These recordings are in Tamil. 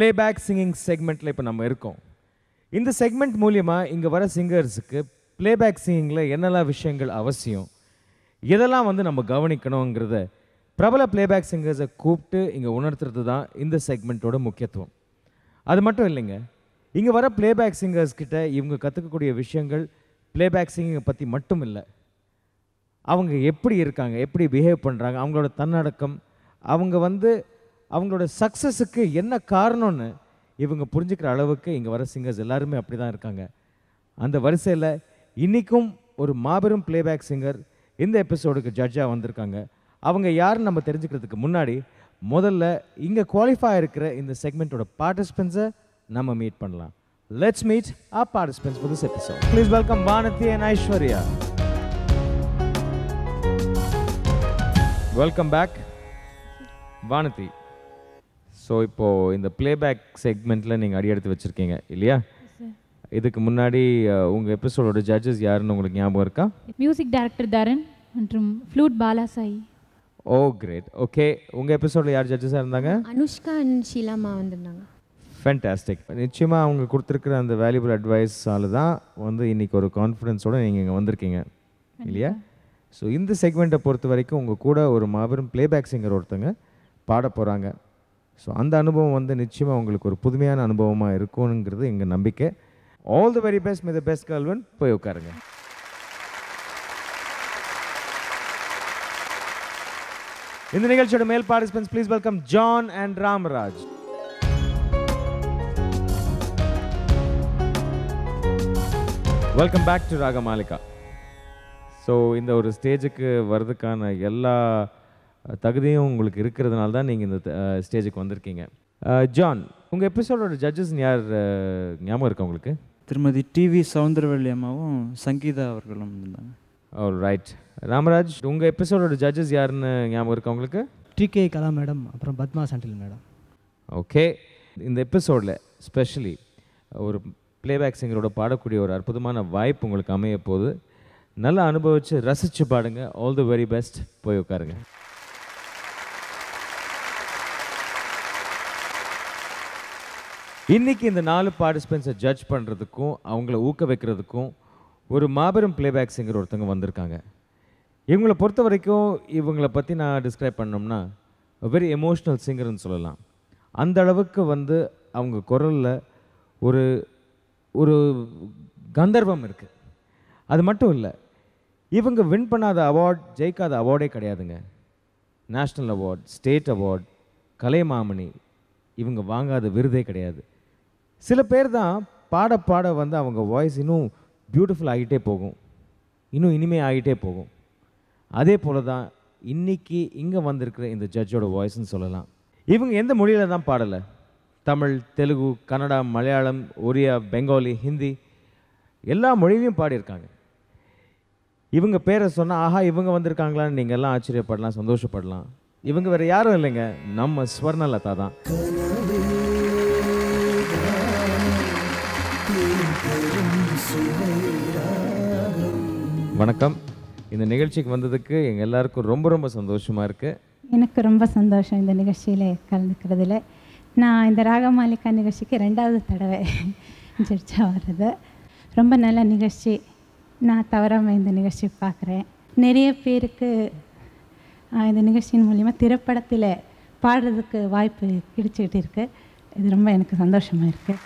Playback singing segmentல இப்போ நம்ம இருக்கோம். இந்த செக்மெண்ட் மூலமா இங்க வர சிங்கர்ஸ்க்கு playback singingல என்னெல்லாம் விஷயங்கள் அவசியம், எதெல்லாம் நம்ம கவனிக்கணும்ங்கறத பிரபல playback singers கூப்பிட்டு இங்க உணர்த்துறது தான் இந்த செக்மெண்டோட முக்கியத்துவம். அது மட்டும் இல்லைங்க, இங்க வர playback singers கிட்ட இவங்க கத்துக்கக்கூடிய விஷயங்கள் playback singing பத்தி மட்டும் இல்ல, அவங்க எப்படி இருக்காங்க, எப்படி பிஹேவ் பண்றாங்க, அவங்களோட தன்னடக்கம், அவங்க அவங்களோட சக்ஸஸுக்கு என்ன காரணம்னு இவங்க புரிஞ்சுக்கிற அளவுக்கு இங்கே வர சிங்கர்ஸ் எல்லாருமே அப்படி தான் இருக்காங்க. அந்த வரிசையில் இன்றைக்கும் ஒரு மாபெரும் பிளேபேக் சிங்கர் இந்த எபிசோடுக்கு ஜட்ஜாக வந்திருக்காங்க. அவங்க யாருன்னு நம்ம தெரிஞ்சுக்கிறதுக்கு முன்னாடி முதல்ல இங்கே குவாலிஃபை இருக்கிற இந்த செக்மெண்ட்டோட பார்ட்டிசிபென்ட்ஸை நம்ம மீட் பண்ணலாம். Let's meet our participants for this episode. Please welcome Vanathi and Aishwarya. Welcome back. Vanathi. So இப்போது இந்த பிளேபேக் செக்மெண்ட்டில் நீங்கள் அடி எடுத்து வச்சுருக்கீங்க இல்லையா? இதுக்கு முன்னாடி உங்கள் எபிசோடோட ஜட்ஜஸ் யாருன்னு உங்களுக்கு ஞாபகம் இருக்கா? மியூசிக் டைரக்டர் தரன் மற்றும் ஃப்ளூட் பாலாசாயி. ஓ கிரேட். ஓகே, உங்கள் எபிசோடில் யார் ஜட்ஜஸாக இருந்தாங்க? அனுஷ்கா அண்ட் ஷீலாமா வந்திருந்தாங்க. ஃபேன்டாஸ்டிக். நிச்சயமாக அவங்க கொடுத்துருக்குற அந்த வேல்யூபிள் அட்வைஸால் தான் இன்றைக்கி ஒரு கான்ஃபிடென்ஸோடு நீங்கள் இங்கே வந்திருக்கீங்க இல்லையா? ஸோ இந்த செக்மெண்ட்டை பொறுத்த வரைக்கும் உங்கள் கூட ஒரு மாபெரும் பிளேபேக் சிங்கர் ஒருத்தங்க பாட போகிறாங்க. ஸோ அந்த அனுபவம் நிச்சயமாக உங்களுக்கு ஒரு புதுமையான அனுபவமாக இருக்கும்ங்கிறது எங்கள் நம்பிக்கை. All the very best. May the best கல்வன். போய் உட்காருங்க. இந்த நிகழ்ச்சியோட மேல் participants please welcome John and Ramaraj. Welcome back to Ragamalika. So இந்த ஒரு ஸ்டேஜுக்கு வர்றதுக்கான எல்லா தகுதியும் உங்களுக்கு இருக்கிறதுனால தான் நீங்கள் இந்த ஸ்டேஜுக்கு வந்திருக்கீங்க. ஜான், உங்கள் எபிசோடோட ஜட்ஜஸ் யார் ஞாபகம் இருக்கா உங்களுக்கு? திருமதி டிவி சௌந்தரவல்லி அம்மாவும் சங்கீதா அவர்களும் இருந்தாங்க. All right. ராமராஜ், உங்கள் எபிசோடோட ஜட்ஜஸ் யாருன்னு ஞாபகம் இருக்கா உங்களுக்கு? டிகே கலா மேடம், அப்புறம் பத்மா சண்டில் மேடம். ஓகே, இந்த எபிசோடில் ஸ்பெஷலி ஒரு பிளேபேக் சிங்கரோட பாடக்கூடிய ஒரு அற்புதமான வாய்ப்பு உங்களுக்கு அமைய போது. நல்லா அனுபவித்து ரசித்து பாடுங்க. All the very best. போய் உட்காருங்க. இன்றைக்கி இந்த 4 பார்ட்டிசிபென்ட்ஸை ஜட்ஜ் பண்ணுறதுக்கும் அவங்கள ஊக்க வைக்கிறதுக்கும் ஒரு மாபெரும் பிளேபேக் சிங்கர் ஒருத்தங்க வந்திருக்காங்க. இவங்களை பொறுத்த வரைக்கும் இவங்களை பற்றி நான் டிஸ்கிரைப் பண்ணோம்னா வெரி எமோஷ்னல் சிங்கர்னு சொல்லலாம். அந்த அளவுக்கு அவங்க குரலில் ஒரு ஒரு கந்தர்வம் இருக்குது. அது மட்டும் இல்லை, இவங்க வின் பண்ணாத அவார்ட், ஜெயிக்காத அவார்டே கிடையாதுங்க. National award, state award, Kalaimamani, இவங்க வாங்காத விருதே கிடையாது. சில பேர் தான் பாட பாட அவங்க வாய்ஸ் இன்னும் பியூட்டிஃபுல் ஆகிட்டே போகும், இன்னும் இனிமே ஆகிட்டே போகும். அதே போல தான் இன்றைக்கி இங்கே வந்திருக்கிற இந்த ஜட்ஜோட வாய்ஸ்ன்னு சொல்லலாம். இவங்க எந்த மொழியில் தான் பாடலை, தமிழ், தெலுங்கு, கன்னடா, மலையாளம், ஒரியா, பெங்காலி, ஹிந்தி எல்லா மொழியிலையும் பாடியிருக்காங்க. இவங்க பேரை சொன்னால் ஆஹா இவங்க வந்திருக்காங்களான்னு நீங்கள் எல்லாம் ஆச்சரியப்படலாம், சந்தோஷப்படலாம். இவங்க வேறு யாரும் இல்லைங்க, நம்ம ஸ்வர்ணலதா தான். வணக்கம். இந்த நிகழ்ச்சிக்கு வந்ததுக்கு எங்கள் எல்லாருக்கும் ரொம்ப ரொம்ப சந்தோஷமாக இருக்குது. எனக்கு ரொம்ப சந்தோஷம் இந்த நிகழ்ச்சியில் கலந்துக்கிறதுல. நான் இந்த ராகமாலிகா நிகழ்ச்சிக்கு 2வது தடவை ஜட்ஜாக வர்றது. ரொம்ப நல்ல நிகழ்ச்சி. நான் தவறாமல் இந்த நிகழ்ச்சி பார்க்குறேன். நிறைய பேருக்கு இந்த நிகழ்ச்சியின் மூலிமா திரைப்படத்தில் பாடுறதுக்கு வாய்ப்பு கிடைச்சிக்கிட்டு இருக்குது. இது ரொம்ப எனக்கு சந்தோஷமாக இருக்குது.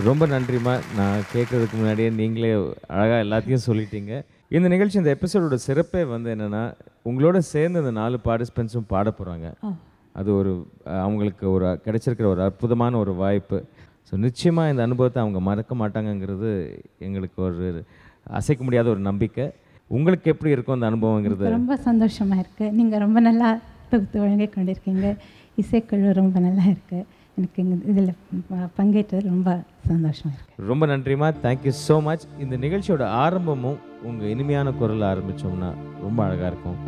ரொம்ப நன்றிம்மா. நான் கேட்குறதுக்கு முன்னாடியே நீங்களே அழகாக எல்லாத்தையும் சொல்லிட்டீங்க. இந்த நிகழ்ச்சி, இந்த எபிசோடோட சிறப்பே வந்து என்னென்னா, உங்களோட சேர்ந்து இந்த 4 பார்ட்டிசிபெண்ட்ஸும் பாட போகிறாங்க. அது ஒரு அவங்களுக்கு ஒரு கிடைச்சிருக்கிற ஒரு அற்புதமான ஒரு வாய்ப்பு. ஸோ நிச்சயமாக இந்த அனுபவத்தை அவங்க மறக்க மாட்டாங்கங்கிறது எங்களுக்கு ஒரு அசைக்க முடியாத ஒரு நம்பிக்கை. உங்களுக்கு எப்படி இருக்கும் அந்த அனுபவங்கிறது? ரொம்ப சந்தோஷமாக இருக்குது. நீங்கள் ரொம்ப நல்லா தொகுத்து வழங்கி கொண்டிருக்கீங்க. இசைக்குழு ரொம்ப நல்லா இருக்குது. எனக்கு இதில் பங்கேற்றது ரொம்ப சந்தோஷமாக இருக்குது. ரொம்ப நன்றிம்மா. Thank you you much. இந்த நிகழ்ச்சியோட ஆரம்பமும் உங்கள் இனிமையான குரலில் ஆரம்பித்தோம்னா ரொம்ப அழகாக இருக்கும்.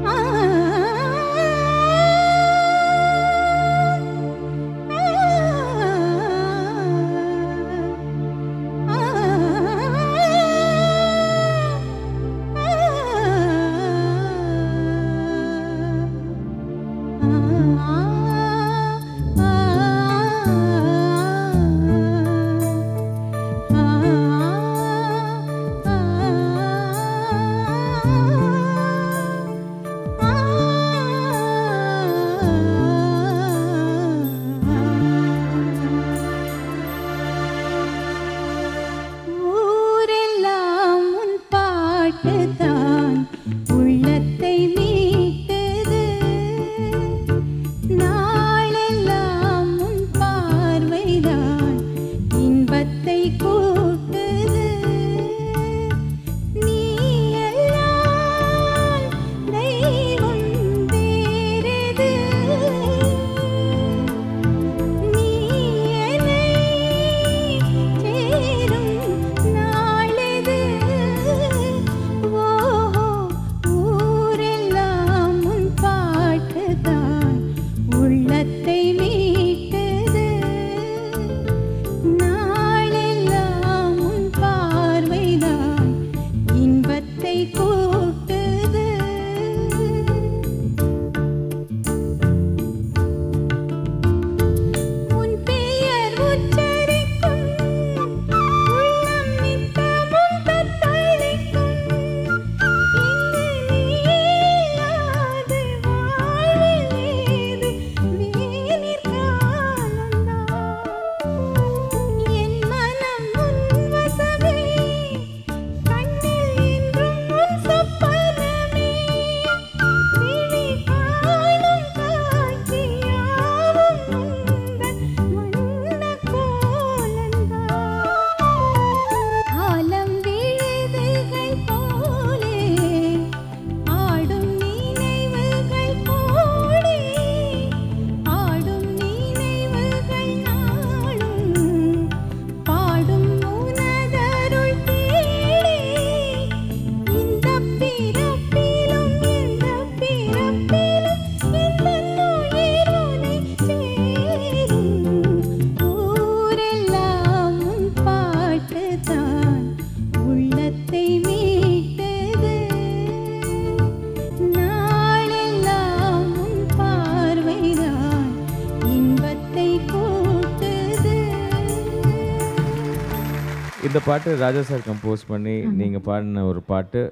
இந்த பாட்டு ராஜா சார் கம்போஸ் பண்ணி நீங்கள் பாடின ஒரு பாட்டு.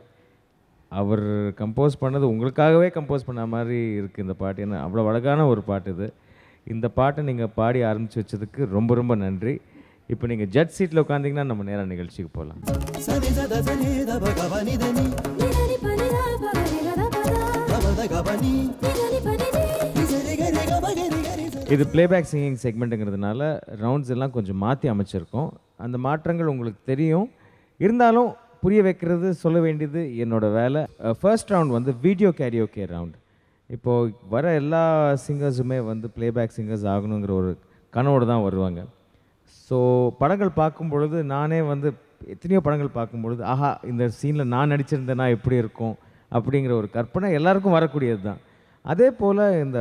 அவர் கம்போஸ் பண்ணது உங்களுக்காகவே கம்போஸ் பண்ண மாதிரி இருக்குது இந்த பாட்டு. ஏன்னா அவ்வளோ அழகான ஒரு பாட்டு இது. இந்த பாட்டை நீங்கள் பாடி ஆரம்பித்து வச்சதுக்கு ரொம்ப ரொம்ப நன்றி. இப்போ நீங்கள் ஜட்ஜ் சீட்டில் உட்காந்திங்கன்னா நம்ம நேராக நிகழ்ச்சிக்கு போகலாம். இது பிளேபேக் சிங்கிங் செக்மெண்ட்டுங்கிறதுனால ரவுண்ட்ஸ் எல்லாம் கொஞ்சம் மாற்றி அமைச்சிருக்கோம். அந்த மாற்றங்கள் உங்களுக்கு தெரியும். இருந்தாலும் புரிய வைக்கிறது, சொல்ல வேண்டியது என்னோடய வேலை. ஃபர்ஸ்ட் ரவுண்ட் வந்து வீடியோ கேரியோகே ரவுண்ட். இப்போது வர எல்லா சிங்கர்ஸுமே வந்து பிளேபேக் சிங்கர்ஸ் ஆகணுங்கிற ஒரு கனவோடு தான் வருவாங்க. ஸோ படங்கள் பார்க்கும் பொழுது நானே வந்து எத்தனையோ படங்கள் பார்க்கும் பொழுது ஆஹா இந்த சீனில் நான் நடிச்சிருந்தேன்னா எப்படி இருக்கும் அப்படிங்கிற ஒரு கற்பனை எல்லாருக்கும் வரக்கூடியது தான். அதே போல் இந்த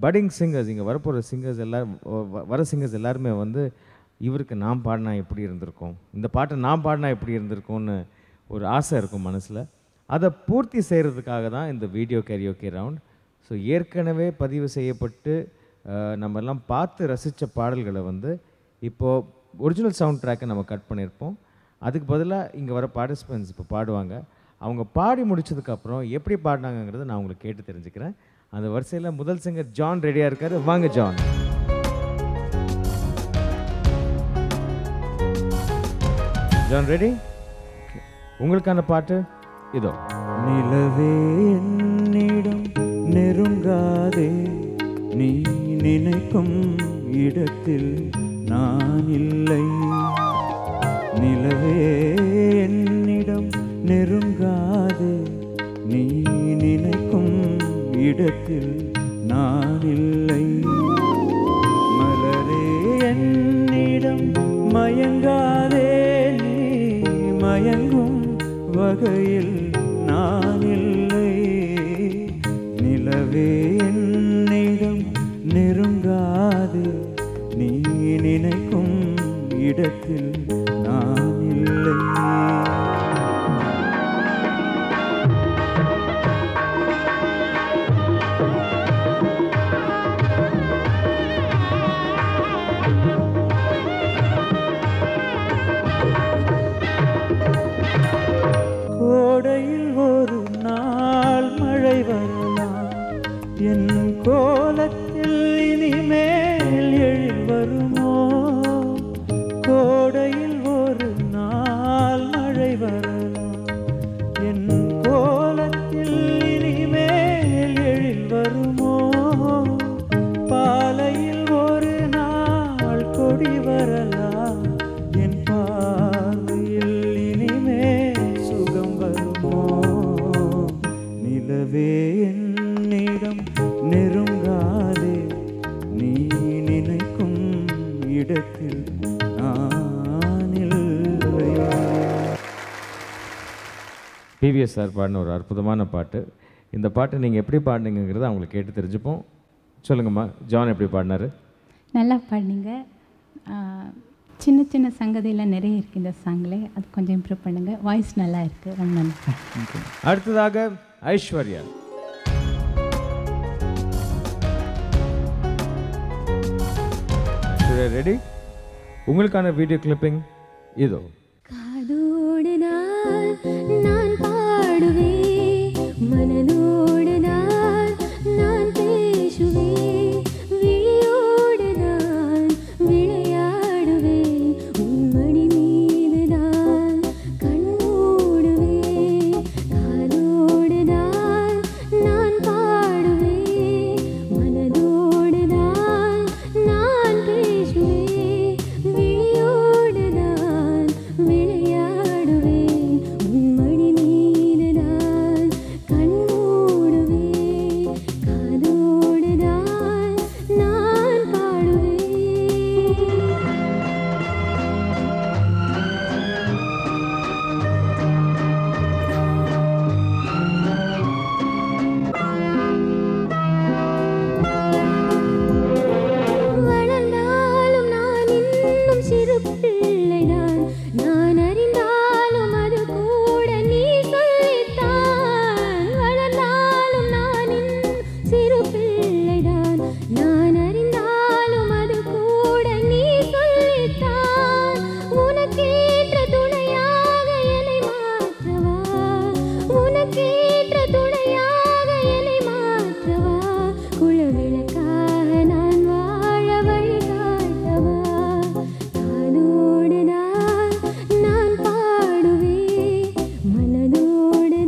பட்டிங் சிங்கர்ஸ், இங்கே வரப்போகிற சிங்கர்ஸ் வர சிங்கர்ஸ் எல்லாருமே வந்து இவருக்கு நான் பாடினா எப்படி இருந்திருக்கும், இந்த பாட்டை நான் பாடினா எப்படி இருந்திருக்கும்னு ஒரு ஆசை இருக்கும் மனசில். அதை பூர்த்தி செய்கிறதுக்காக தான் இந்த வீடியோ கேரியோகே ரவுண்ட். ஸோ ஏற்கனவே பதிவு செய்யப்பட்டு நம்ம எல்லாம் பார்த்து ரசித்த பாடல்களை வந்து இப்போது ஒரிஜினல் சவுண்ட் ட்ராக்கை நம்ம கட் பண்ணியிருப்போம். அதுக்கு பதிலாக இங்கே வர பார்ட்டிசிபெண்ட்ஸ் இப்போ பாடுவாங்க. அவங்க பாடி முடிச்சதுக்கப்புறம் எப்படி பாடினாங்கங்கிறத நான் உங்களுக்கு கேட்டு தெரிஞ்சுக்கிறேன். அந்த வரிசையில் முதல் சிங்கர் ஜான் ரெடியாக இருக்காரு. வாங்க ஜான். John ready? உங்களுக்கான பாட்டு இதோ. நிலவே என்னிடம் நெருங்காதே, நீ நினைக்கும் இடத்தில் நான் இல்லை. நிலவே என்னிடம் நெருங்காதே, நீ நினைக்கும் இடத்தில் நான் இல்லை. மலரே என்னிடம் மயங்காதே, நீ மயங்கும் வகையில் நான் இல்லை. நிலவே என்னிடம் நெருங்காதே, நீ நினைக்கும் இடத்தில் நான் இல்லை. கோடையில் ஒரு நாள் மழை வரலாம், என் கோலத்தில் இனிமேல் எழில் வருமோ. கோடையில் ஒரு நாள் மழை வரலாம், என் கோலத்தில் இனிமேல் எழில் வருமோ. பாலையில் ஒரு நாள் கொடி வரலாம், என் பார்வையில் இனிமேல் சுகம் வருமோ. நிலவே என்னிடம் நெருங்காதே, நீ நினைக்கும் இடத்தில் நான் இல்லை. பிவிஎஸ் சார் பாடின ஒரு அற்புதமான பாட்டு. இந்த பாட்டு நீங்கள் எப்படி பாடினீங்கிறத அவங்களுக்கு கேட்டு தெரிஞ்சுப்போம். சொல்லுங்கம்மா, ஜான் எப்படி பாடினாரு? நல்லா பாடினீங்க. சின்ன சின்ன சங்கதியில் நிறைய இருக்குது இந்த சாங்கில், அது கொஞ்சம் இம்ப்ரூவ் பண்ணுங்கள். வாய்ஸ் நல்லா இருக்குது, ரொம்ப நல்லா. அடுத்ததாக ஐஸ்வர்யா. ரெடி? உங்களுக்கான வீடியோ கிளிப்பிங் இதோ. காதோடு நான் பாடுவேன், மனதோடு நான் பேசுவேன், விழியோடு நான் விளையாடுவேன், உன்மடி மீது நான் கண் மூடுவேன். காதோடு நான் பாடுவேன், மனதோடு நான் பேசுவேன், விழியோடு நான் விளையாடுவேன், உன்மடி மீது நான் கண் மூடுவேன். காதோடு நான் பாடுவேன். வளர்ந்தாலும் நான் இன்னும் சிறு பிள்ளைதான், நான் அறிந்தாலும் அது கூட நீ சொல்லித்தான். வளர்ந்தாலும் நான் இன்னும் சிறு பிள்ளைதான், நான் அறிந்தாலும் அது கூட நீ சொல்லித்தான். உனக்கேற்ற துணையாக என்னை மாற்றவா, உனக்கேற்ற துணையாக என்னை மாற்றவா, குலவிளக்காக நான் வாழ வழிகாட்டவா. காதோடு நான் பாடுவேன், மனதோடு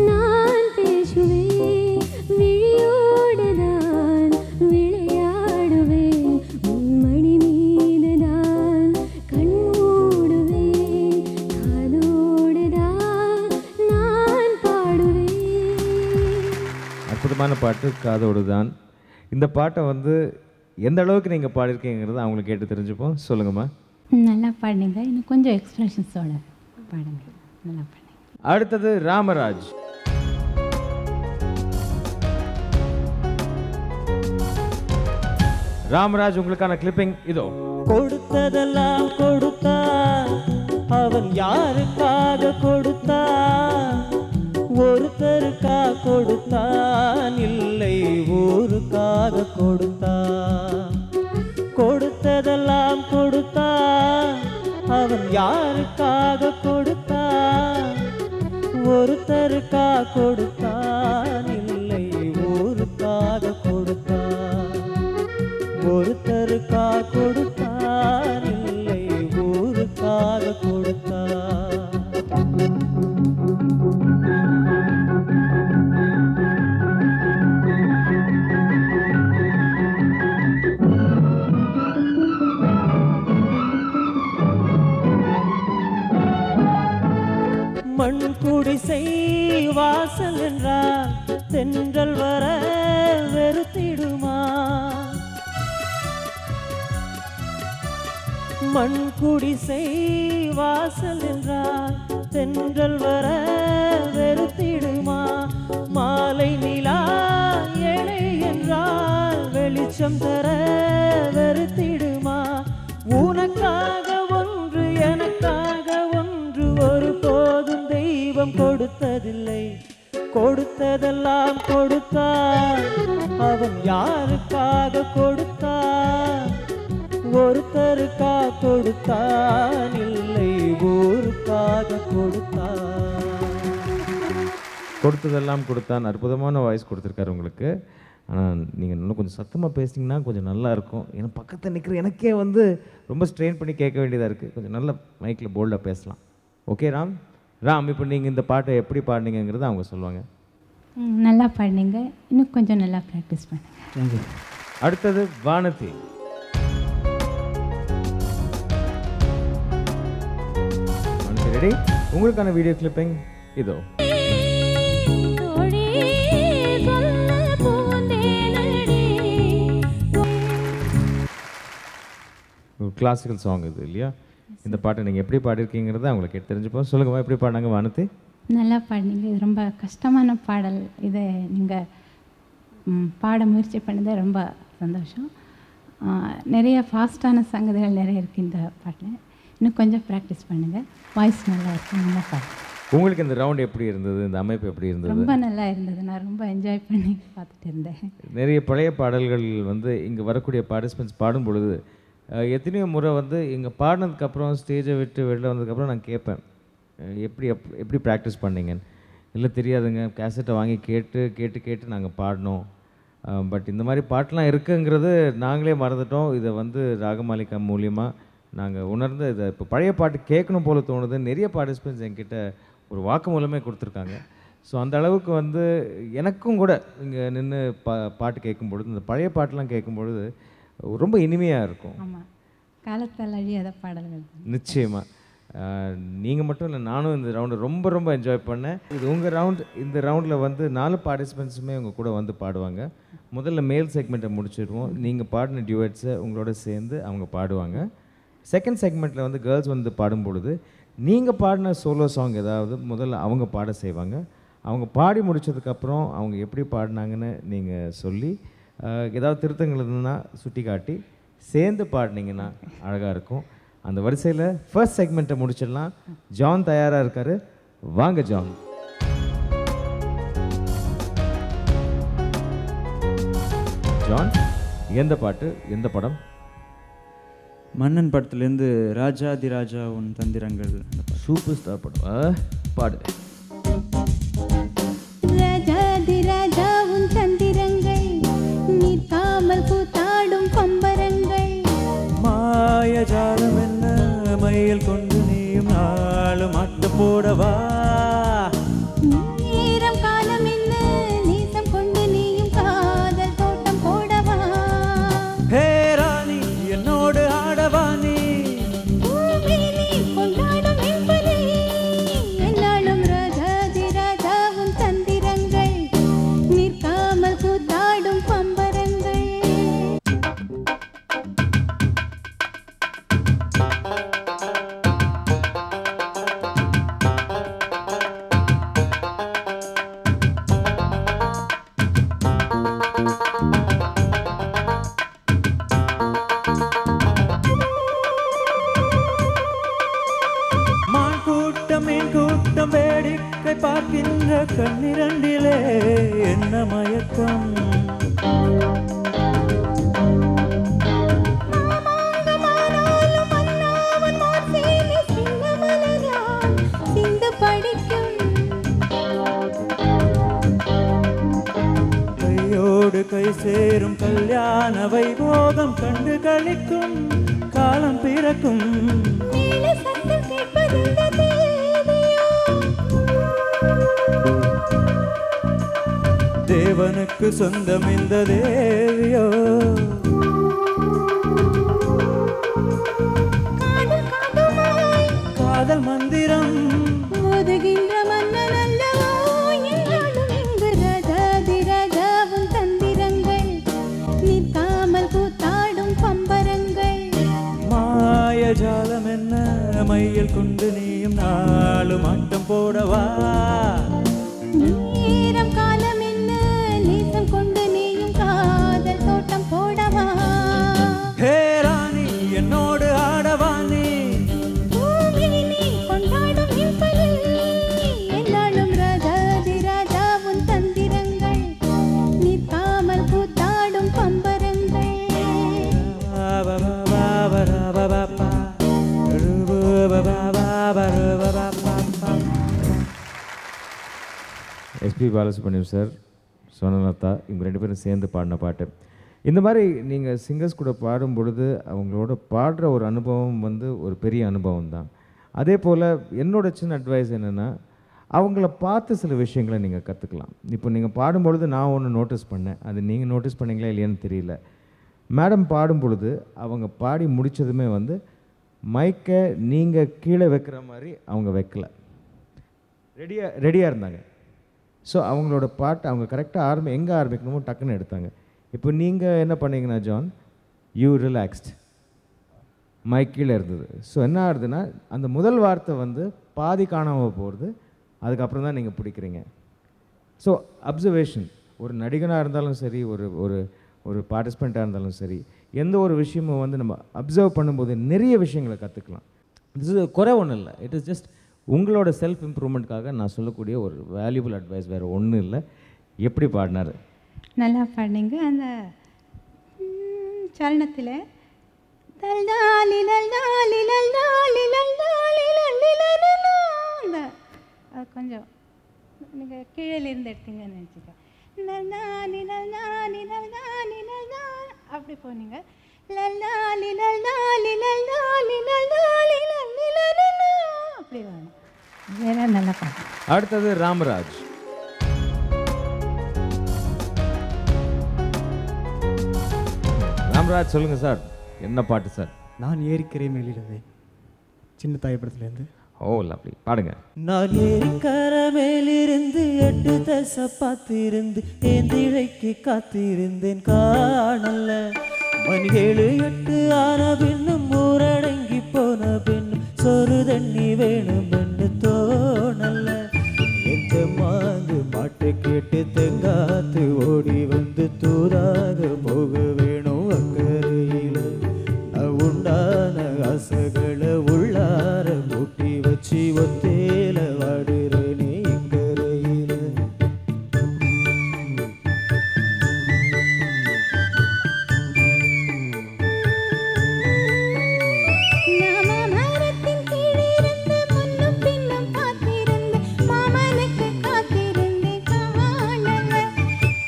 நான் பேசுவேன், விழியோடு நான் விளையாடுவேன், உன்மடி மீது நான் கண் மூடுவேன். காதோடு நான் பாடுவேன். அற்புதமான பாட்டு காதோடு தான். இந்த பாட்டை வந்து எந்த அளவுக்கு நீங்கள் பாடிருக்கீங்கிறத அவங்களுக்கு கேட்டு தெரிஞ்சுப்போம். சொல்லுங்கம்மா. நல்லா பாடினீங்க, இன்னும் கொஞ்சம் எக்ஸ்பிரஷன்ஸோட பாடுங்க. நல்லா பாடுங்க. அடுத்தது ராமராஜ். ராமராஜ், உங்களுக்கான கிளிப்பிங் இதோ. கொடுத்ததெல்லாம் கொடுத்தான், அவன் யாருக்காக கொடுத்தான்? ஒருத்தருக்கா கொடுத்தான், இல்லை ஊருக்காக கொடுத்தான். கொடுத்ததெல்லாம் கொடுத்தான், அவன் யாருக்காக கொடுத்தான் ஒருத்தருக்கா கொடுத்தான் இல்லை ஊருக்காக கொடுத்தான் ஒருத்தருக்கா கொடுத்தான் இல்லை ஊருக்காக கொடுத்தான் மண் குடிசை வாசல் என்றால் தென்றல் வர வெறுத்திடுமா மண் குடிசை வாசல் என்றால் தென்றல் வர வெறுத்திடுமா மாலை நிலா ஏழை என்றால் வெளிச்சம் தர வெறுத்திடுமா உனக்காக ஒன்று எனக்காக ஒன்று ஒரு போதும் தெய்வம் கொடுத்ததில்லை கொடுத்ததெல்லாம் கொடுத்தான் அவன் யாருக்காக கொடுத்தான் ஒருத்தருக்கா கொடுத்தான் இல்லை ஊருக்காக கொடுத்தான் கொடுத்ததெல்லாம் கொடுத்தான். அற்புதமான வாய்ஸ் கொடுத்துருக்காரு உங்களுக்கு. ஆனால் நீங்கள் இன்னும் கொஞ்சம் சத்தமாக பேசினீங்கன்னா கொஞ்சம் நல்லா இருக்கும். ஏன்னா பக்கத்தில் நிற்கிற எனக்கே வந்து ரொம்ப ஸ்ட்ரெயின் பண்ணி கேட்க வேண்டியதாக இருக்குது. கொஞ்சம் நல்ல மைக்கில் போல்டாக பேசலாம். ஓகே ராம். இப்போ நீங்கள் இந்த பாட்டை எப்படி பாடினீங்கிறத அவங்க சொல்லுவாங்க. நல்லா பாடினீங்க, இன்னும் கொஞ்சம் நல்லா ப்ராக்டிஸ் பண்ணுங்க. தேங்க்யூ. அடுத்தது வானதி. ரெடி? உங்களுக்கான வீடியோ கிளிப்பிங் இதோ. கிளாசிக்கல் சாங் இது இல்லையா? இந்த பாட்டை நீங்கள் எப்படி பாடிருக்கீங்கிறத அவங்களுக்கு தெரிஞ்சுப்போம். சொல்லுங்கம்மா, எப்படி பாடினாங்க வானதி? நல்லா பாடினீங்க. இது ரொம்ப கஷ்டமான பாடல். இதை நீங்கள் பாட முயற்சி பண்ணதே ரொம்ப சந்தோஷம். நிறைய ஃபாஸ்டான சங்கதிகள் நிறைய இருக்குது இந்த பாட்டில். இன்னும் கொஞ்சம் ப்ராக்டிஸ் பண்ணுங்கள். வாய்ஸ் நல்லா இருக்கும். நல்லா பாடு. உங்களுக்கு இந்த ரவுண்ட் எப்படி இருந்தது? இந்த அமைப்பு எப்படி இருந்தது? ரொம்ப நல்லா இருந்தது. நான் ரொம்ப என்ஜாய் பண்ணி பார்த்துட்டு இருந்தேன். நிறைய பழைய பாடல்கள் வந்து இங்கே வரக்கூடிய பார்ட்டிசிபென்ட்ஸ் பாடும் பொழுது எத்தனையோ முறை வந்து இங்கே பாடினதுக்கப்புறம் ஸ்டேஜை விட்டு வெளில வந்ததுக்கப்புறம் நான் கேட்பேன், எப்படி ப்ராக்டிஸ் பண்ணீங்கன்னு. இல்லை தெரியாதுங்க, கேசட்டை வாங்கி கேட்டு கேட்டு கேட்டு நாங்கள் பாடினோம். பட் இந்த மாதிரி பாட்டெலாம் இருக்குங்கிறது நாங்களே மறந்துட்டோம். இதை வந்து ராகமாலிகா மூலியமாக நாங்கள் உணர்ந்து இதை இப்போ பழைய பாட்டு கேட்கணும் போல் தோணுது. நிறைய பார்ட்டிசிபென்ட்ஸ் என்கிட்ட ஒரு வாக்கு மூலமே கொடுத்துருக்காங்க. ஸோ அந்த அளவுக்கு வந்து எனக்கும் கூட இங்கே நின்று பாட்டு கேட்கும் பொழுது, இந்த பழைய பாட்டெலாம் கேட்கும் பொழுது ரொம்ப இனிமையாக இருக்கும். ஆமாம், காலத்தால் அழியாத பாடல்கள். நிச்சயமாக. நீங்கள் மட்டும் இல்லை, நானும் இந்த ரவுண்டு ரொம்ப ரொம்ப என்ஜாய் பண்ணேன். இது உங்கள் ரவுண்ட். இந்த ரவுண்டில் வந்து 4 பார்ட்டிசிபென்ட்ஸுமே உங்கள் கூட வந்து பாடுவாங்க. முதல்ல மேல் செக்மெண்ட்டை முடிச்சிடுவோம். நீங்கள் பாடின டியூட்ஸை உங்களோட சேர்ந்து அவங்க பாடுவாங்க. செகண்ட் செக்மெண்ட்டில் வந்து கேர்ள்ஸ் வந்து பாடும்பொழுது நீங்கள் பாடின சோலோ சாங் ஏதாவது முதல்ல அவங்க பாட செய்வாங்க. அவங்க பாடி முடித்ததுக்கப்புறம் அவங்க எப்படி பாடினாங்கன்னு நீங்கள் சொல்லி ஏதாவது திருத்தங்கள் இருந்ததுன்னா சுட்டி காட்டி சேர்ந்து பாடினீங்கன்னா அழகாக இருக்கும். அந்த வரிசையில் ஃபர்ஸ்ட் செக்மெண்ட்டை முடிச்சிடலாம். ஜான் தயாராக இருக்கார். வாங்க ஜான். ஜான், எந்த பாட்டு, எந்த படம்? மன்னன் படத்துலேருந்து ராஜாதி ராஜா உன் தந்திரங்கள். சூப்பர் ஸ்டார் படம். பாடு. ராஜாதி ராஜா உன் தந்திரங்கள், நிற்காமல் கூத்தாடும் பம்பரங்கள். மாயஜாலம் என்ன மயில் கொண்டு நீயும் நாளும் ஆட்ட போடவா. நேரம் காலம் என்ன நேசம் கொண்டு நீயும் காதல் தோட்டம் போடவா. ஹே ராணி என்னோடு ஆடவா நீ. பூமேனி கொண்டாடும் என்பதை என்னாலும் ராஜாதி ராஜா உன் தந்திரங்கள், நிற்காமல் கூத்தாடும் பம்பரங்கள். கூட்டம் வேடிக்கை பார்க்கின்ற கண்ணிரண்டிலே என்ன மயக்கம். மாமாங்கமானாலும் மன்னாவன் மார்சேலி சேரும் கல்யாண வைபோகம் கண்டு கழிக்கும் காலம் பிறக்கும். மேல சத்தம் கேட்பதில்ல தேவியோ, தேவனுக்கு சொந்தம் இந்த தேவியோ. காதல் காதுமாய் காதல் மந்திரம் ஓதுகின்ற மன்னன் அல்லவோ, என்னாலும் இங்கு ராஜாதி ராஜாவும் தந்திரங்கள் நிற்காமல் கூத்தாடும் பம்பரங்கள். மாயஜாலம் என்ன மையில் கொண்டு நீயும் நாளும் ஆட்டம் போடவா. நேரம் காலம் என்ன நேசம் கொண்டு நீயும் காதல் தோட்டம் போடவா. ஹே ராணி என்னோடு ஆடவா நீ. பூமியை நீ கொண்டாடும் இன்பமே, என்னாலும் ராஜாதி ராஜாவும் தந்திரங்கள் நிற்காமல் கூத்தாடும் பம்பரங்கள். எஸ்பி பாலசுப்ரமணியம் சார், சுவனலதா இவங்க 2 பேரும் சேர்ந்து பாடின பாட்டு. இந்த மாதிரி நீங்கள் சிங்கர்ஸ் கூட பாடும் பொழுது அவங்களோட பாடுற ஒரு அனுபவம் வந்து ஒரு பெரிய அனுபவம் தான். அதே போல் என்னோட சின்ன அட்வைஸ் என்னென்னா, அவங்கள பார்த்து சில விஷயங்களை நீங்கள் கற்றுக்கலாம். இப்போ நீங்கள் பாடும்பொழுது நான் ஒன்று நோட்டீஸ் பண்ணேன், அது நீங்கள் நோட்டீஸ் பண்ணீங்களா இல்லையான்னு தெரியல. மேடம் பாடும் பொழுது அவங்க பாடி முடித்ததுமே வந்து மைக்கை நீங்கள் கீழே வைக்கிற மாதிரி அவங்க வைக்கல, ரெடியாக இருந்தாங்க. ஸோ அவங்களோட பாட்டு அவங்க கரெக்டாக எங்கே ஆரம்பிக்கணுமோ டக்குன்னு எடுத்தாங்க. இப்போ நீங்கள் என்ன பண்ணீங்கன்னா ஜான், யூ ரிலாக்ஸ்ட், மைக் கீழே இருந்தது. ஸோ என்ன ஆகுதுன்னா அந்த முதல் வார்த்தை வந்து பாதி காணாமல் போகிறது, அதுக்கப்புறம் தான் நீங்கள் பிடிக்கிறீங்க. ஸோ அப்சர்வேஷன், ஒரு நடிகனாக இருந்தாலும் சரி, ஒரு ஒரு ஒரு பார்ட்டிசிபெண்ட்டாக இருந்தாலும் சரி, எந்த ஒரு விஷயமும் வந்து நம்ம அப்சர்வ் பண்ணும்போது நிறைய விஷயங்களை கற்றுக்கலாம். இது குறை ஒன்றும் இல்லை, இட் இஸ் ஜஸ்ட் உங்களோட செல்ஃப் இம்ப்ரூவ்மெண்ட்காக நான் சொல்லக்கூடிய ஒரு வேல்யூபிள் அட்வைஸ், வேறு ஒன்றும் இல்லை. எப்படி பாடினார்? நல்லா பாடினீங்க. அந்த சரணத்தில் தல்தாலி லல்தாலி லல்தாலி லல்தாலி லல்லிலலலா, அந்த அது கொஞ்சம் நீங்கள் கீழேருந்து எடுத்தீங்கன்னு நினச்சிக்க. லல்தாலி லல்தாலி லல்தாலி லல்தா அப்படி போனீங்க. லல்தாலி லல்தாலி லல்தாலி லல்தாலி லல்லிலலலா அப்படி வேணும். வேற நல்லா பாட்டு. அடுத்தது ராமராஜ். ராமராஜ் சொல்லுங்கள் சார், என்ன பாட்டு சார்? நான் ஏறிக்கிறேன் மேலிடவே, சின்ன தாயப்படத்துலேருந்து. ஓ லவ்லி, பாடுங்க. நான் ஏறிக்கர மேலிருந்து 8 தசை பார்த்திருந்து ஏந்திழைக்கு காத்திருந்தேன் காணல. மணி 7 8 ஆன பின்னும் ஊரடங்கி போன பின்னும் சொரு தண்ணி வேணும் என்று தோணல. எந்த மாங்கு பாட்டு கேட்டு தெங்காத்து ஓடி வந்து தூதாக போக வேணும் அக்கறையில. நான் உண்டான ஆசைகளை உள்ளார மூட்டி வச்சு ஒத்தேல வாடுறேனே இக்கரையில. மரத்தின் கீழிருந்து முன்னும் பின்னும் காத்திருந்து மாமனுக்கு காத்திருந்து காணல.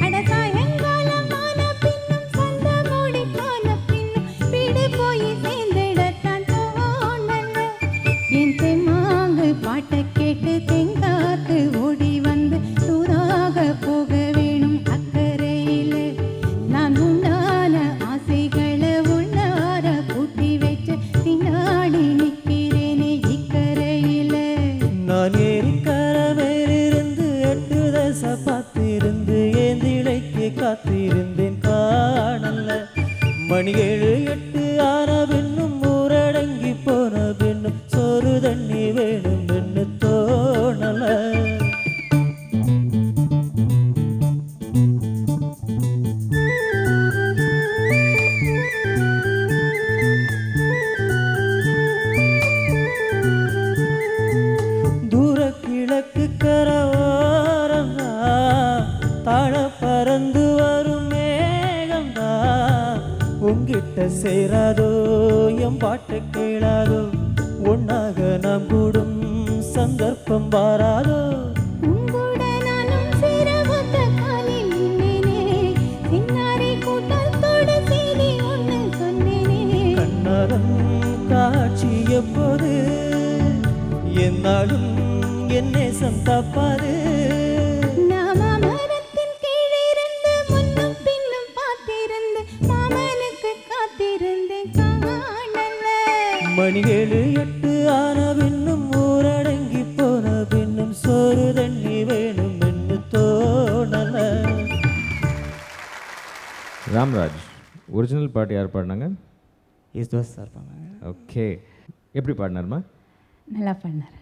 அட சாயங்காலம் ஆன பின்னும் சந்த மூடி போன பின்னும் வீடு போய் சேர்ந்திடத்தான் தோணல. என் தெம்மாங்கு பாட்டை கேட்டு தெங்காத்து ஓடி வந்து தூராக போக வேணும் அக்கறையில. நான் உண்டான ஆசைகளை உள்ளார பூட்டி வச்சு பின்னாடி நிற்கிறேனே இக்கரையில. நான் ஏறிக்கர மேலிருந்து 8 தசை பார்த்திருந்து ஏந்திழைக்கு காத்திருந்தேன் காணல. மணி 7 8 ஆன பின்னும் ஊரடங்கி போன பின்னும் சோறு தண்ணி வேணும் என்று தோணல. தூர கிழக்கு கரோரங்கா தாழ பறந்து வரும் மேகந்தா உங்கிட்ட சேராதோ எம் பாட்டு கேளாதோ. ஒன்னாக நாம் கூடும் சந்தர்ப்பம் வாராதோ. உங்கூட நானும் சேர ஒத்த காலில் நின்னேனே, சின்னாரி நேசம் தப்பாது. நாம மரத்தின் கீழிருந்து முன்னும் பின்னும் பார்த்திருந்து மாமனுக்கு காத்திருந்தேன் காணல. மணி 7 8 ஆன பின்னும் ஊரடங்கி போன பின்னும் சோறு தண்ணி வேணும் என்று தோணல. ராம்ராஜ், ஒரிஜினல் பாட்டு யார் பாடினாங்க? யேசுதாஸ் சார் பண்ணாங்க. ஓகே, எப்படி பாடினார்மா? நல்லா பண்ணார்.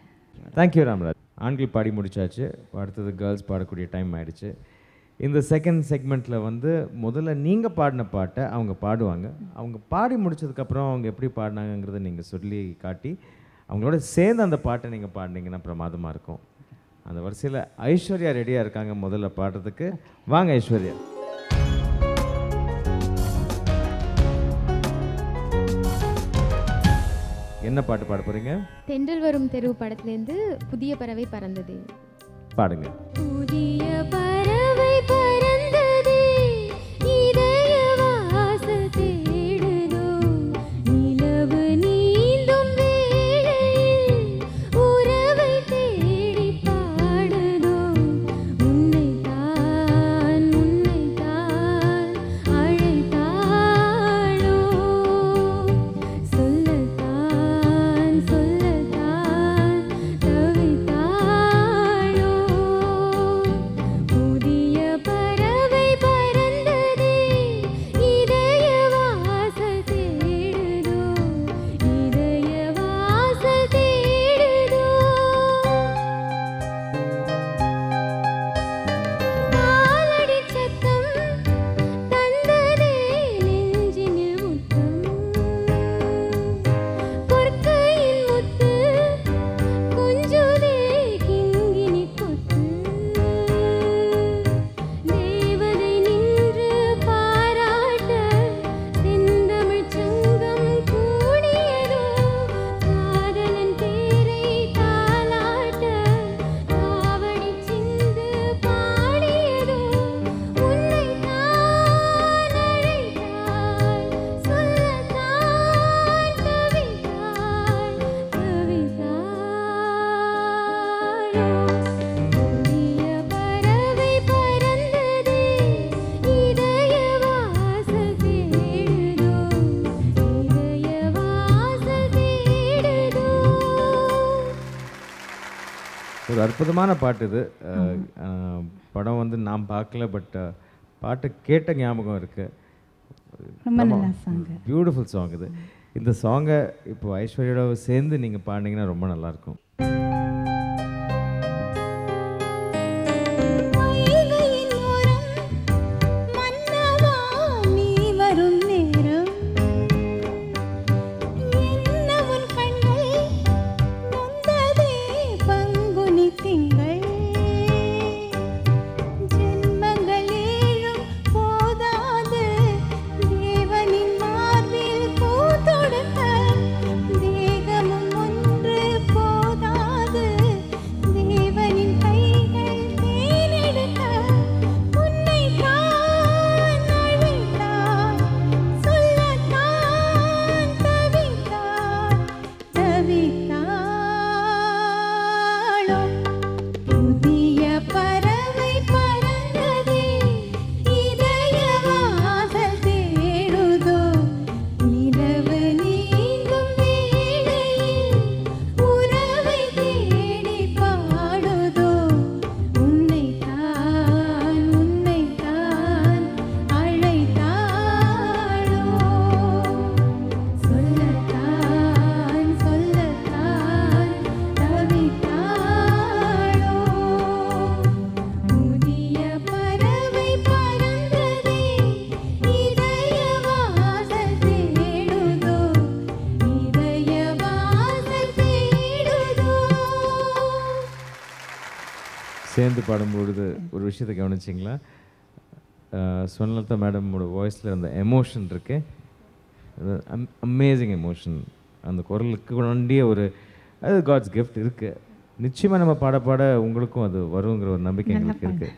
தேங்க்யூ ராம்ராஜ். ஆண்கள் பாடி முடிச்சாச்சு, அடுத்தது கேர்ள்ஸ் பாடக்கூடிய டைம் ஆயிடுச்சு. இந்த செகண்ட் செக்மெண்ட்டில் வந்து முதல்ல நீங்கள் பாடின பாட்டை அவங்க பாடுவாங்க. அவங்க பாடி முடிச்சதுக்கப்புறம் அவங்க எப்படி பாடினாங்கங்கிறத நீங்கள் சொல்லி காட்டி அவங்களோட சேர்ந்து அந்த பாட்டை நீங்கள் பாடினீங்கன்னா பிரமாதமாக இருக்கும். அந்த வரிசையில் ஐஸ்வர்யா ரெடியாக இருக்காங்க முதல்ல பாடுறதுக்கு. வாங்க ஐஸ்வர்யா. என்ன பாட்டு பாட போகிறீங்க? தென்றல் வரும் தெருவு படத்துலேருந்து புதிய பறவை பறந்தது பாடுங்க. புதிய பறவை பறந்தது இதய வாசல் தேடுதோ நிலவு நீந்தும் வேளையில் உறவை தேடி பாடுதோ உன்னைத்தான் அழைத்தாளோ சொல்லத்தான் தவித்தாளோ புதிய பறவை பறந்தது இதய வாசல் தேடுதோ காலடி சத்தம் தந்ததே நெஞ்சினில் முத்தம் பொற்கையில் முத்து கொஞ்சுதே கிங்கினி கொத்து தேவதை நின்று பாராட்ட செந்தமிழ் சங்கம் கூடியதோ காதலன் பேரை தாலாட்ட காவடி சிந்து பாடியதோ உன்னைத்தான் அழைத்தாள் சொல்லத்தான் தவித்தாளோ புதிய பறவை பறந்தது இதய வாசல் தேடுதோ ஒரு அற்புதமான பாட்டு இது. படம் வந்து நான் பார்க்கல, பட் பாட்டு கேட்ட ஞாபகம் இருக்குது. ரொம்ப நல்லா சாங். பியூட்டிஃபுல் சாங் இது. இந்த சாங்கை இப்போ ஐஸ்வர்யாவோட சேர்ந்து நீங்கள் பாடினீங்கன்னா ரொம்ப நல்லாயிருக்கும். வைகையின் ஓரம் மன்னவா நீ வரும் நேரம் என்ன உன் கண்கள் நொந்ததே பங்குனி திங்கள் ஜென்மங்கள் ஏழும் போதாது தேவனின் மார்பில் பூ தொடுக்க தேகமும் ஒன்று போதாது தேவனின் கைகள் தேனெடுக்க உன்னைத்தான் அழைத்தாள் சொல்லத்தான் தவித்தாளோ புதிய பறவை பறந்தது இதய வாசல் தேடுதோ நிலவு நீங்கும் வேளையில் உறவை தேடி பாடுதோ உன்னைத்தான் அழைத்தாளோ சொல்லத்தான் தவித்தாளோ புதிய பறவை பறந்தது இதய வாசல் தேடுதோ சேர்ந்து பாடும்பொழுது ஒரு விஷயத்தை கவனிச்சிங்களா? சுவர்ணலதா மேடமோட வாய்ஸில் அந்த எமோஷன் இருக்கு, அமேசிங் எமோஷன். அந்த குரலுக்கு வேண்டிய ஒரு அது காட்ஸ் கிஃப்ட் இருக்குது. நிச்சயமாக நம்ம பாட பாட உங்களுக்கும் அது வருங்கிற ஒரு நம்பிக்கை எங்களுக்கு இருக்குது.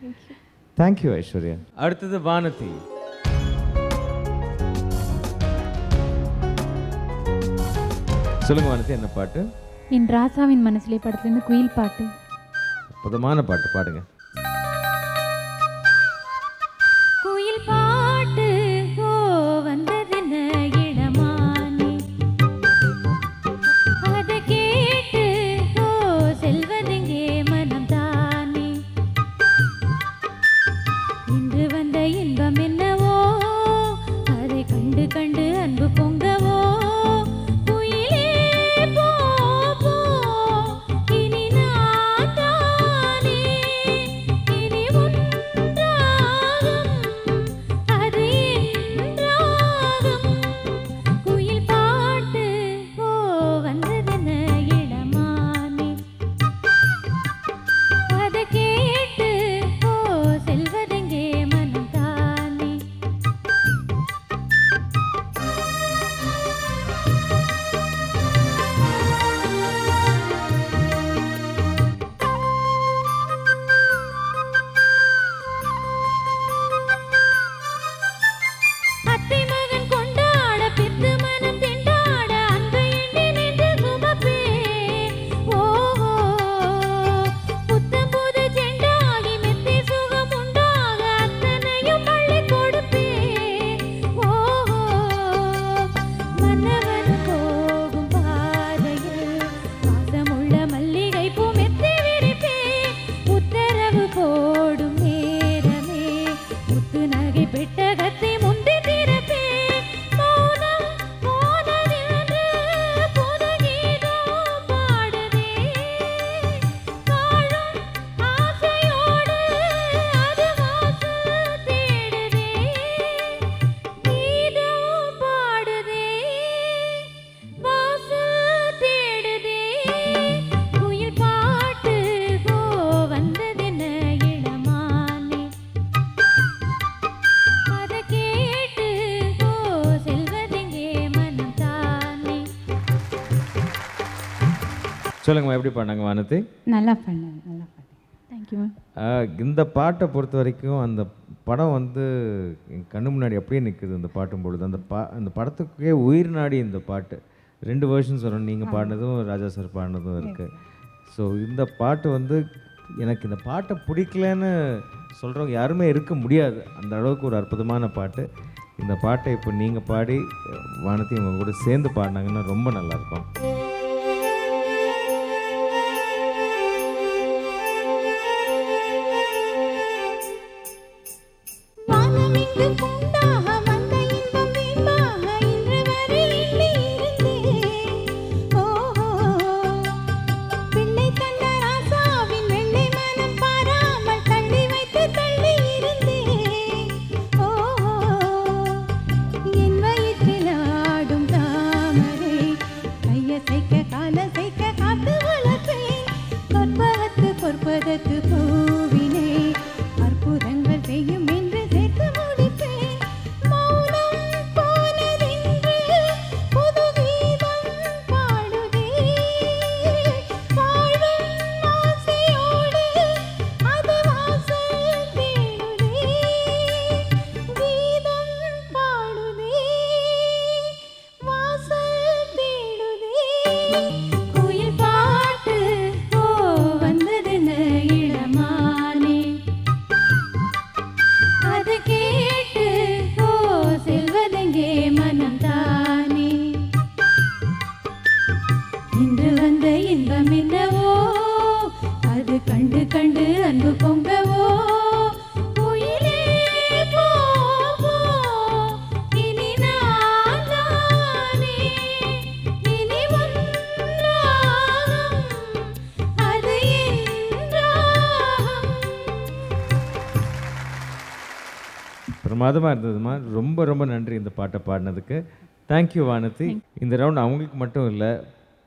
தேங்க்யூ ஐஸ்வர்யா. அடுத்தது வானதி. சொல்லுங்க வானதி, என்ன பாட்டு? என் ராசாவின் மனசிலே படத்துலேருந்து குயில் பாட்டு. அற்புதமான பாட்டு பாடுங்க. குயில் பாட்டு ஓ வந்ததென்ன இளமானே, அதை கேட்டு ஓ செல்வதெங்கே மனம் தானே, இன்று வந்த இன்பம் என்னவோ அதை கண்டு கண்டு அன்பு பொங்கவோ, குயிலே போ போ இனி நான் தானே, இனி உன் ராகம் அது என் ராகம், குயில் பாட்டு ஓ வந்ததென்ன இளமானே, அதை கேட்டு ஓ செல்வதெங்கே மனம் தானே. அத்தை மகன் கொண்டாட பித்து மனம் திண்டாட அன்பை எண்ணி நின்று சுமப்பே, ஓஹோ புத்தம் புது செண்டாகி மெத்தை சுகம் உண்டாக அத்தனையும் பள்ளி கொடுப்பே, ஓஹோ மன்னவன் போகும் பாதையில் வாசமுள்ள மல்லிகை பூ மெத்தை விரிப்பே, உத்தரவு போடும் நேரமே முத்து நகை பெட்டகத்தை முந்தி திறப்பே, மௌனம் போனதென்று புது கீதம் பாடுதே, வாழும் ஆசையோடு அது வாசல் தேடுதே, கீதம் பாடுதே வாசல் தேடுதே, குயில் பாட்டு ஓ வந்ததென்ன இளமானே, அதை கேட்டு ஓ செல்வதெங்கே மனம் தானே. சொல்லுங்கம்மா, எப்படி பாடினாங்க வானதி? நல்லா பண்ணேன், நல்லா பண்ணேன். Thank you ma'am. இந்த பாட்டை பொறுத்த வரைக்கும் அந்த படம் வந்து என் கண்ணு முன்னாடி அப்படியே நிற்குது. அந்த பாட்டும் பொழுது அந்த படத்துக்கே உயிர் நாடி இந்த பாட்டு. 2 வெர்ஷன்ஸ் வரும், நீங்கள் பாடினதும் ராஜா சார் பாடினதும் இருக்குது. ஸோ இந்த பாட்டு வந்து எனக்கு இந்த பாட்டை பிடிக்கலன்னு சொல்கிறவங்க யாருமே இருக்க முடியாது. அந்த அளவுக்கு ஒரு அற்புதமான பாட்டு. இந்த பாட்டை இப்போ நீங்கள் பாடி வானதி உங்க கூட சேர்ந்து பாடினாங்கன்னா ரொம்ப நல்லாயிருக்கும். வானமிங்கு பூண்டாக வந்த இன்பம் வீம்பாக இன்று வரை எண்ணி இருந்தேன், ஓஹோ பிள்ளை தந்த ராசாவின் வெள்ளை மனம் பாராமல் தள்ளி வைத்து தள்ளி இருந்தேன், ஓஹோ என் வயிற்றில் ஆடும் தாமரை கையசைக்க காலசைக்க காத்து வளர்ப்பேன், கற்பகத்து பொற்பதத்து பூவினை அற்புதங்கள் செய்யும் என்று சேர்த்து முடிப்பேன், மௌனம் போனதென்று புது கீதம் பாடுதே, வாழும் ஆசையோடு அது வாசல் தேடுதே, கீதம் பாடுதே வாசல் தேடுதே, குயில் பாட்டு ஓ வந்ததென்ன இளமானே, அது கேட்டு ஓ செல்வதெங்கே மனம் தானே, இன்று வந்த இன்பம் என்னவோ அது கண்டு கண்டு அன்பு பொங்கவோ, குயிலே போ போ இனி நான் தானே, இனி உன் ராகம் அது என் ராகம். பிரமாதமாக இருந்ததுமா. ரொம்ப ரொம்ப நன்றி இந்த பாட்டை பாடினதுக்கு. தேங்க்யூ வானதி. இந்த ரவுண்ட் அவங்களுக்கு மட்டும் இல்லை,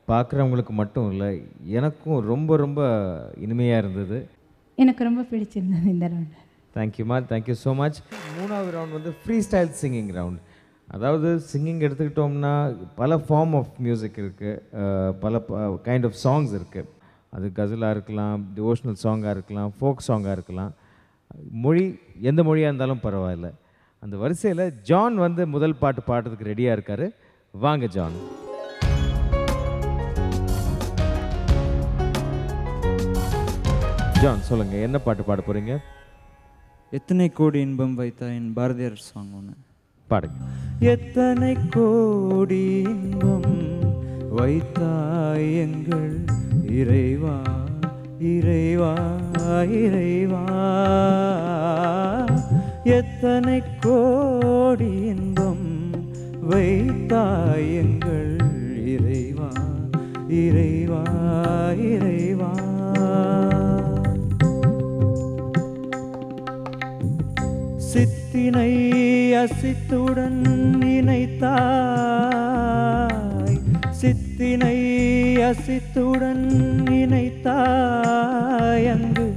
பார்க்குறவங்களுக்கு மட்டும் இல்லை, எனக்கும் ரொம்ப ரொம்ப இனிமையாக இருந்தது. எனக்கு ரொம்ப பிடிச்சிருந்தது இந்த ரவுண்டு. தேங்க்யூமா, தேங்க்யூ ஸோ மச். 3வது ரவுண்ட் வந்து ஃப்ரீ ஸ்டைல் சிங்கிங் ரவுண்ட். அதாவது சிங்கிங் எடுத்துக்கிட்டோம்னா பல ஃபார்ம் ஆஃப் மியூசிக் இருக்குது, பல கைண்ட் ஆஃப் சாங்ஸ் இருக்குது. அது கசலாக இருக்கலாம், டிவோஷனல் சாங்காக இருக்கலாம், ஃபோக் சாங்காக இருக்கலாம். மொழி எந்த மொழியாக இருந்தாலும் பரவாயில்ல. அந்த வரிசையில் ஜான் வந்து முதல் பாட்டு பாடுறதுக்கு ரெடியாக இருக்கார். வாங்க ஜான். ஜான் சொல்லுங்க, என்ன பாட்டு பாட போறீங்க? எத்தனை கோடி இன்பம் வைத்தாயின் பாரதியார் சாங் ஒன்று பாடுங்க. எத்தனை கோடி இன்பம் வைத்தாய் எங்கள் இறைவா இறைவா இறைவா, எத்தனை கோடி இன்பம் வைத்தாய் எங்கள் இறைவா இறைவா இறைவா. சித்தினை அசித்துடன் இணைத்தாய், சித்தினை அசித்துடன் இணைத்தாய், அங்கு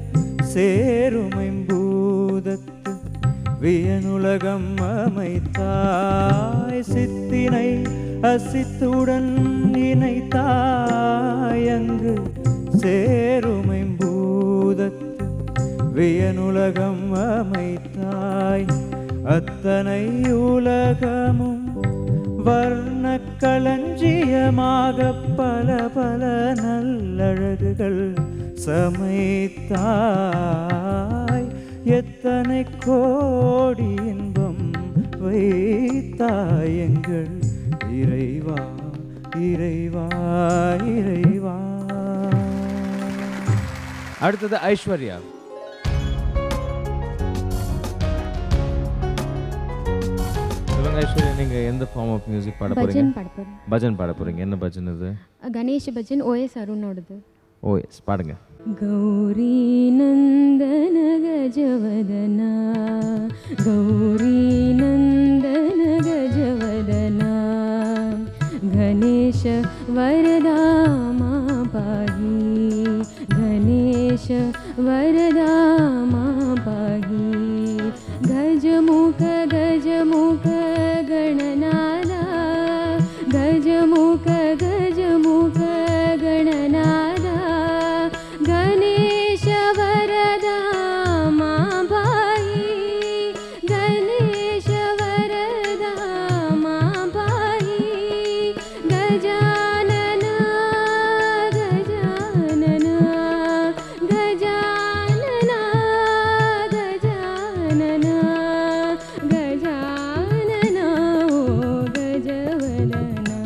சேருமைம்பூதத்து வியனுலகம் அமைத்தாய். சித்தினை அசித்துடன் இணைத்தாய், அங்கு சேருமைம்பூதத்து வியனுலகம் அமைத்தாய். அத்தனை உலகமும் வர்ண களஞ்சியமாக பல பல நல்லழகுகள் சமைத்தாய். எத்தனை கோடி இன்பம் வைத்தாய் எங்கள் இறைவா இறைவா இறைவா. அடுத்தது ஐஸ்வர்யா. சொல்லுங்க ஐஸ்வர்யா, நீங்க எந்த ஃபார்ம் ஆஃப் மியூசிக் பாட போறீங்க? பஜன் பாட போகிறேன். பஜன் பாட போறீங்க. என்ன பஜன் இது? கணேஷ் பஜன் ஓஎஸ் அருணோடது. ஓ எஸ், பாடுங்க. गौरी नंदन गजवदना, गौरी नंदन गजवदना, गणेश वरदा मां पाहि, गणेश वरदा मां पाहि, गजमुख गजमुख गणनादा, गजमुख गजमुख गणनादा, गणेश वरदा मां पाहि, गणेश वरदा मां पाहि, गजानन गजानन गजानन गजानन गजानन ओ गजवदना,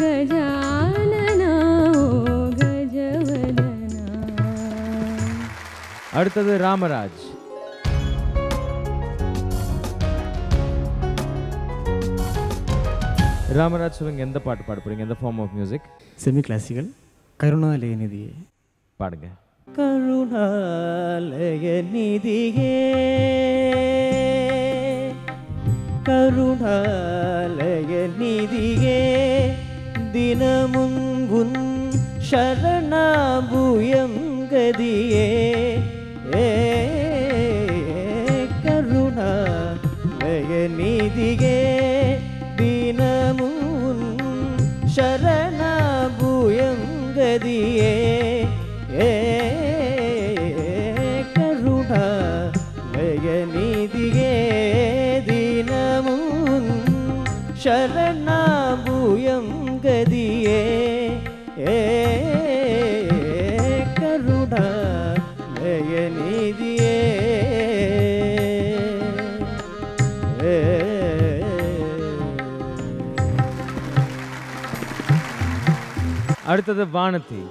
गजानन ओ गजवदना. அடுத்தது ராமராஜ். ராமராஜ் சொல்லுங்க, எந்த பாட்டு பாட போறீங்க? எந்த form of music? Semi classical. கருணாலய நிதியே பாடுங்க. கருணாலய நிதியே கருணாலய நிதியே, தினமும் உன் சரணாபுயம் கதியே. கருணாலய நிதியே, தினமும் உன் சரணாபுயம் கதியே. கருணாலய நிதியே, தினமும் சரணாபுயம் கதியே. கருணாலய நிதியே. அடுத்தது வானதி.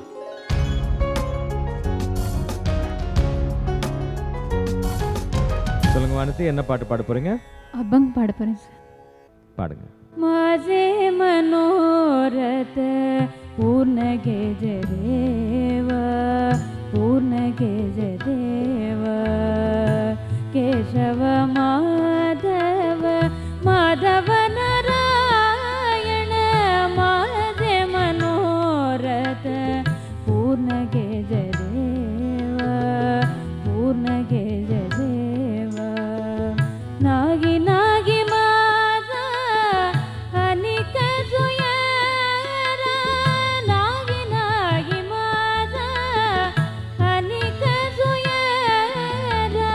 சொல்லுங்க வானதி, என்ன பாட்டு பாட போறீங்க? அபங் பாட போகிறேன் சார். பாடுங்க. माझे मनोरथ पूर्ण गेज देव, पूर्ण गेज देव, केशव माधव माधव नारायण, माझे मनोरथ पूर्ण गेज देव, पूर्ण गेज देव, नागी नागी माझा अनिक जुयारा, नागी नागी माझा अनिक जुयारा,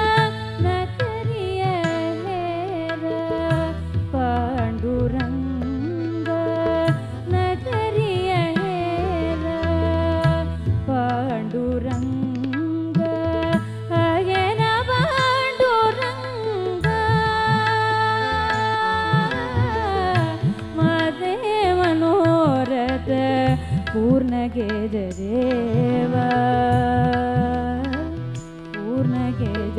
नकरिय பூர்ணகேஜ தேவா பூர்ணகேஜ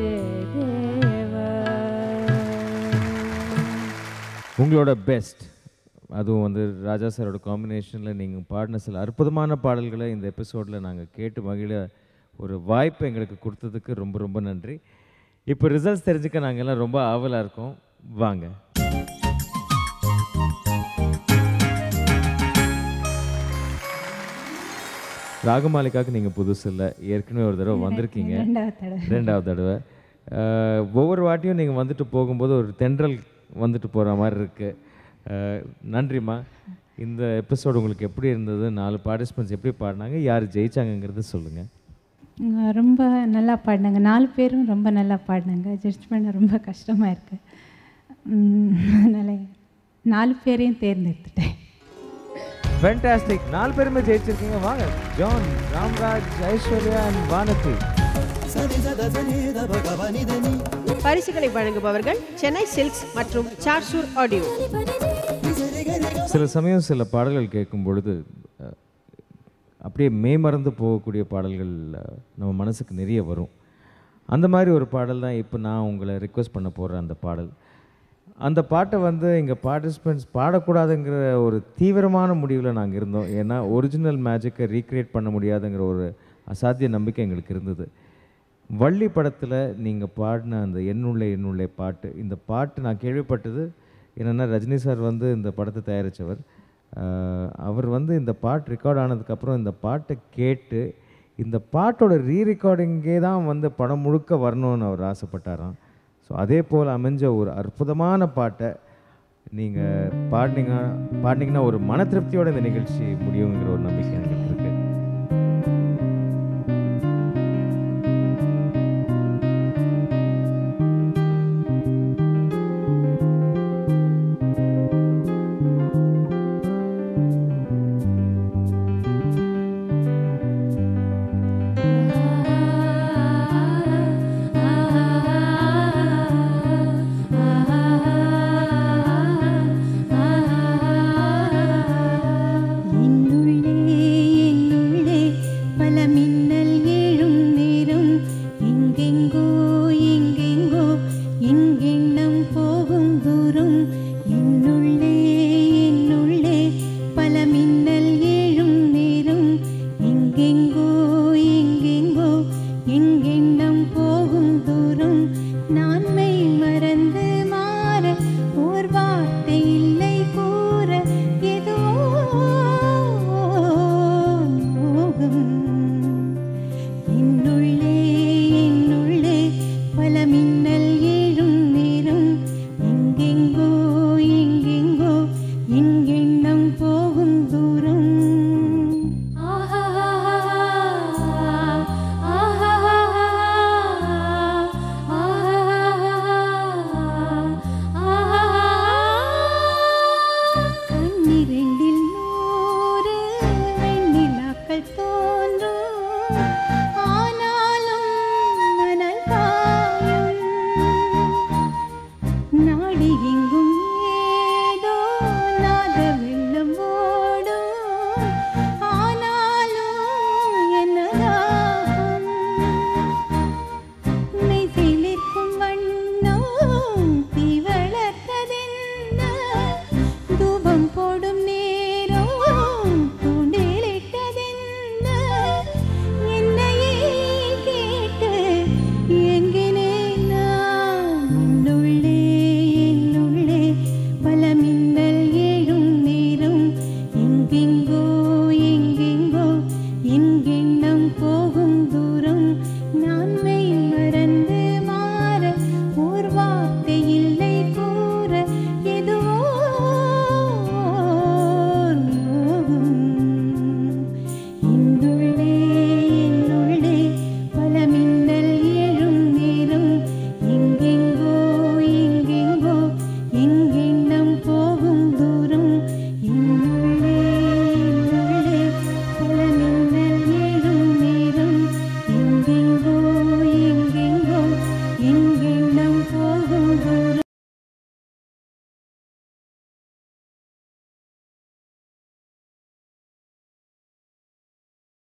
தேவா. உங்களோட பெஸ்ட், அதுவும் வந்து ராஜா சாரோட காம்பினேஷனில் நீங்கள் பாடின சில அற்புதமான பாடல்களை இந்த எபிசோடில் நாங்கள் கேட்டு மகிழ ஒரு வாய்ப்பு எங்களுக்கு கொடுத்ததுக்கு ரொம்ப ரொம்ப நன்றி. இப்போ ரிசல்ட்ஸ் தெரிஞ்சுக்க நாங்கள் எல்லாம் ரொம்ப ஆவலாக இருக்கோம். வாங்க. ராகமாலிகாவுக்கு நீங்கள் புதுசு இல்லை, ஏற்கனவே ஒரு தடவை வந்திருக்கீங்க, ரெண்டாவது தடவை. ஒவ்வொரு வாட்டியும் நீங்கள் வந்துட்டு போகும்போது ஒரு தென்றல் வந்துட்டு போகிற மாதிரி இருக்குது. நன்றிம்மா. இந்த எபிசோடு உங்களுக்கு எப்படி இருந்தது? 4 பார்ட்டிசிபெண்ட்ஸ் எப்படி பாடினாங்க? யார் ஜெயிச்சாங்கங்கிறது சொல்லுங்கள். ரொம்ப நல்லா பாடினாங்க, 4 பேரும் ரொம்ப நல்லா பாடினாங்க. ஜட்ஜ் பண்ண ரொம்ப கஷ்டமாக இருக்குது. அதனால் 4 பேரையும் தேர்ந்தெடுத்துட்டேன். ஃபேண்டாஸ்டிக். 4 பேருமே ஜெயிச்சிருக்கீங்க. வாங்க. John, Ramraj, Aishwarya and Vanathi. பரிசுகளை வழங்குபவர்கள் சென்னை சில்க்ஸ் மற்றும் சார்சூர் ஆடியோ. சில சமயம் சில பாடல்கள் கேட்கும் பொழுது அப்படியே மேமறந்து போகக்கூடிய பாடல்கள் நம்ம மனசுக்கு நிறைய வரும். அந்த மாதிரி ஒரு பாடல் தான் இப்போ நான் உங்களை ரிக்வெஸ்ட் பண்ண போகிறேன். அந்த பாடல், அந்த பாட்டை வந்து எங்கள் பார்ட்டிசிபெண்ட்ஸ் பாடக்கூடாதுங்கிற ஒரு தீவிரமான முடிவில் நாங்கள் இருந்தோம். ஏன்னா ஒரிஜினல் மேஜிக்கை ரீக்ரியேட் பண்ண முடியாதுங்கிற ஒரு அசாத்திய நம்பிக்கை எங்களுக்கு இருந்தது. வள்ளி படத்தில் நீங்கள் பாடின அந்த என்னுள்ளே பாட்டு, இந்த பாட்டு நான் கேள்விப்பட்டது என்னென்னா, ரஜினி சார் வந்து இந்த படத்தை தயாரித்தவர். அவர் வந்து இந்த பாட்டு ரெக்கார்ட் ஆனதுக்கப்புறம் இந்த பாட்டை கேட்டு இந்த பாட்டோட ரீரெக்கார்டிங்கே தான் வந்து படம் முழுக்க வரணும்னு அவர் ஆசைப்பட்டாராம். ஸோ அதே போல் அமைஞ்ச ஒரு அற்புதமான பாட்டை நீங்கள் பாடினீங்கன்னா ஒரு மன திருப்தியோடு இந்த நிகழ்ச்சி முடியுங்கிற ஒரு நம்பிக்கை எனக்கு இருக்குது. எங்கெங்கோ எங்கெங்கோ எங்கெண்ணம்